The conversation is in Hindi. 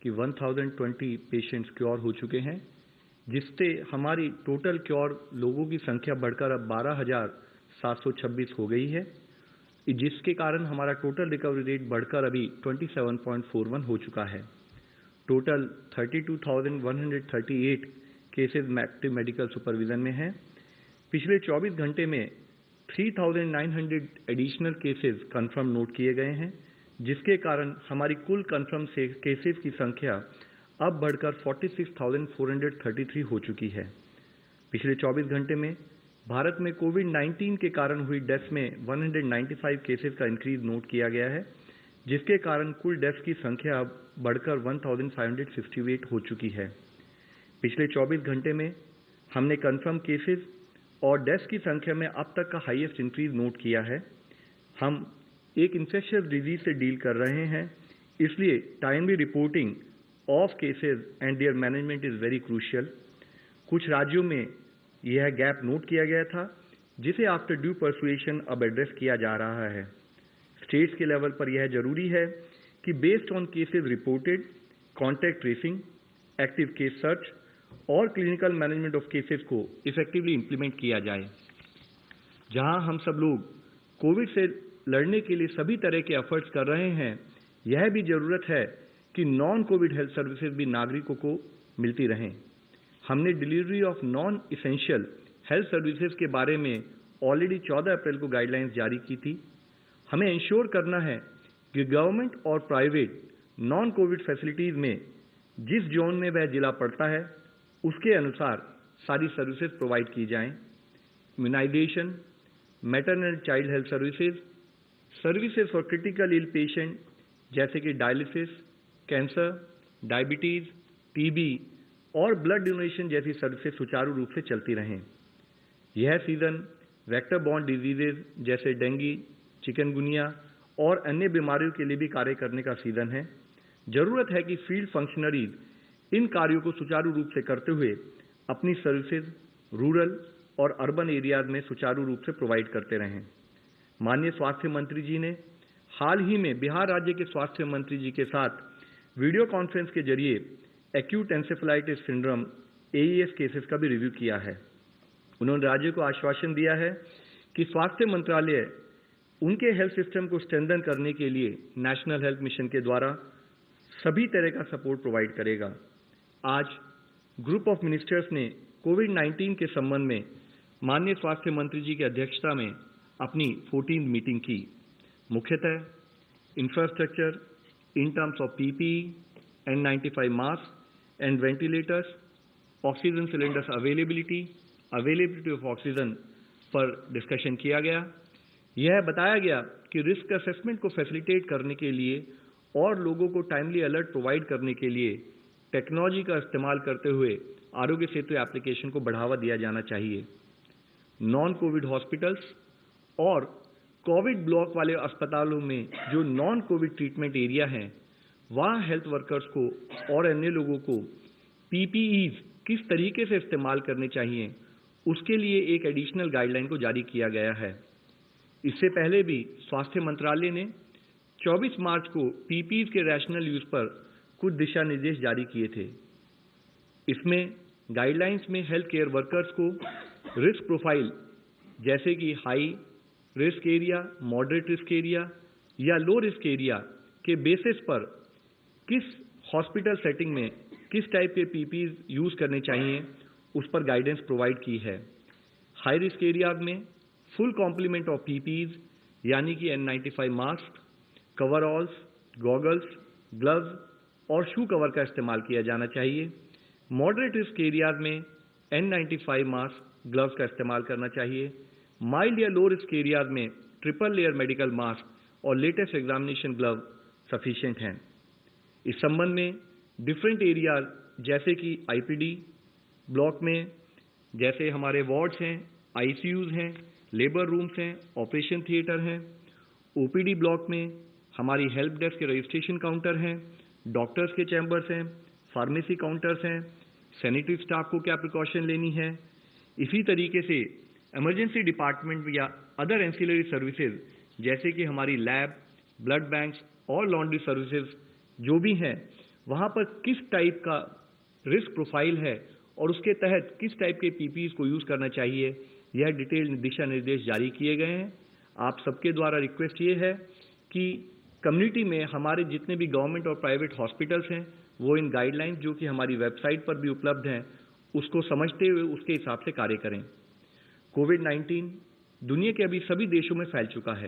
कि 1020 पेशेंट्स क्योर हो चुके हैं, जिससे हमारी टोटल क्योर लोगों की संख्या बढ़कर अब 12,726 हो गई है, जिसके कारण हमारा टोटल रिकवरी रेट बढ़कर अभी 27.41 हो चुका है। Total 32,138 cases active medical supervision में हैं। पिछले 24 घंटे में 3,900 एडिशनल केसेज कंफर्म नोट किए गए हैं, जिसके कारण हमारी कुल कंफर्म केसेज की संख्या अब बढ़कर 46,433 हो चुकी है। पिछले 24 घंटे में भारत में कोविड-19 के कारण हुई डेथ्स में 195 केसेज का इंक्रीज नोट किया गया है, जिसके कारण कुल डेथ्स की संख्या अब बढ़कर 1,568 हो चुकी है। पिछले 24 घंटे में हमने कंफर्म केसेज और डेथ्स की संख्या में अब तक का हाईएस्ट इंक्रीज नोट किया है। हम एक इन्फेक्शियस डिजीज से डील कर रहे हैं, इसलिए timely reporting of cases and there management is very crucial. कुछ राज्यों में यह गैप नोट किया गया था, जिसे आफ्टर ड्यू परसुएशन अब एड्रेस किया जा रहा है। स्टेट्स के लेवल पर यह जरूरी है कि based on cases reported, contact tracing, active case search और क्लिनिकल मैनेजमेंट ऑफ केसेस को इफेक्टिवली इंप्लीमेंट किया जाए। जहां हम सब लोग कोविड से लड़ने के लिए सभी तरह के एफर्ट्स कर रहे हैं, यह भी जरूरत है कि नॉन कोविड हेल्थ सर्विसेज भी नागरिकों को मिलती रहें। हमने delivery of non essential health services के बारे में ऑलरेडी 14 अप्रैल को गाइडलाइंस जारी की थी। हमें इंश्योर करना है कि गवर्नमेंट और प्राइवेट नॉन कोविड फैसिलिटीज में जिस जोन में वह जिला पड़ता है, उसके अनुसार सारी सर्विसेज प्रोवाइड की जाएं। Immunisation, maternal and child health services, services for critical ill patient जैसे कि डायलिसिस, कैंसर, डायबिटीज, टीबी और ब्लड डोनेशन जैसी सर्विसेज सुचारू रूप से चलती रहें। यह सीजन वेक्टर बॉर्न डिजीजेज जैसे डेंगू, चिकनगुनिया और अन्य बीमारियों के लिए भी कार्य करने का सीजन है। जरूरत है कि फील्ड फंक्शनरीज इन कार्यों को सुचारू रूप से करते हुए अपनी सर्विसेज रूरल और अर्बन एरियाज में सुचारू रूप से प्रोवाइड करते रहें। माननीय स्वास्थ्य मंत्री जी ने हाल ही में बिहार राज्य के स्वास्थ्य मंत्री जी के साथ वीडियो कॉन्फ्रेंस के जरिए acute encephalitis syndrome AES cases का भी रिव्यू किया है। उन्होंने राज्य को आश्वासन दिया है कि स्वास्थ्य मंत्रालय उनके हेल्थ सिस्टम को स्ट्रेंथन करने के लिए नेशनल हेल्थ मिशन के द्वारा सभी तरह का सपोर्ट प्रोवाइड करेगा। आज ग्रुप ऑफ मिनिस्टर्स ने कोविड-19 के संबंध में माननीय स्वास्थ्य मंत्री जी की अध्यक्षता में अपनी 14वीं मीटिंग की। मुख्यतः infrastructure in terms of PPE, N95 mask and ventilators, oxygen cylinders availability of oxygen पर डिस्कशन किया गया। यह बताया गया कि रिस्क असेसमेंट को फैसिलिटेट करने के लिए और लोगों को टाइमली अलर्ट प्रोवाइड करने के लिए टेक्नोलॉजी का इस्तेमाल करते हुए आरोग्य सेतु एप्लीकेशन को बढ़ावा दिया जाना चाहिए। नॉन कोविड हॉस्पिटल्स और कोविड ब्लॉक वाले अस्पतालों में जो नॉन कोविड ट्रीटमेंट एरिया हैं, वहाँ हेल्थ वर्कर्स को और अन्य लोगों को PPEs किस तरीके से इस्तेमाल करने चाहिए, उसके लिए एक एडिशनल गाइडलाइन को जारी किया गया है। इससे पहले भी स्वास्थ्य मंत्रालय ने 24 मार्च को PPEs के रैशनल यूज पर कुछ दिशा निर्देश जारी किए थे। इसमें गाइडलाइंस में हेल्थ केयर वर्कर्स को रिस्क प्रोफाइल जैसे कि high risk area, moderate risk area या लो रिस्क एरिया के बेसिस पर किस हॉस्पिटल सेटिंग में किस टाइप के PPEs यूज करने चाहिए, उस पर गाइडेंस प्रोवाइड की है। हाई रिस्क एरिया में फुल कॉम्प्लीमेंट ऑफ PPEs यानी कि N95 मास्क, कवरऑल्स, गॉगल्स, ग्लव्स और शू कवर का इस्तेमाल किया जाना चाहिए। मॉडरेट रिस्क एरियाज में N95 मास्क, ग्लव्स का इस्तेमाल करना चाहिए। माइल्ड या लो रिस्क एरियाज में ट्रिपल लेयर मेडिकल मास्क और लेटेस्ट एग्जामिनेशन ग्लव सफिशिएंट हैं। इस संबंध में डिफरेंट एरियाज जैसे कि IPD ब्लॉक में जैसे हमारे वार्ड्स हैं, ICUs हैं, लेबर रूम्स हैं, ऑपरेशन थिएटर हैं। OPD ब्लॉक में हमारी हेल्प डेस्क के रजिस्ट्रेशन काउंटर हैं, डॉक्टर्स के चैम्बर्स हैं, फार्मेसी काउंटर्स हैं, सैनिटरी स्टाफ को क्या प्रिकॉशन लेनी है। इसी तरीके से इमरजेंसी डिपार्टमेंट या अदर एंसिलरी सर्विसेज जैसे कि हमारी लैब, ब्लड बैंक्स और लॉन्ड्री सर्विसेज जो भी हैं, वहां पर किस टाइप का रिस्क प्रोफाइल है और उसके तहत किस टाइप के पीपीईज को यूज करना चाहिए, यह डिटेल दिशा निर्देश जारी किए गए हैं। आप सबके द्वारा रिक्वेस्ट ये है कि कम्युनिटी में हमारे जितने भी गवर्नमेंट और प्राइवेट हॉस्पिटल्स हैं वो इन गाइडलाइंस जो कि हमारी वेबसाइट पर भी उपलब्ध हैं उसको समझते हुए उसके हिसाब से कार्य करें। कोविड-19 दुनिया के अभी सभी देशों में फैल चुका है।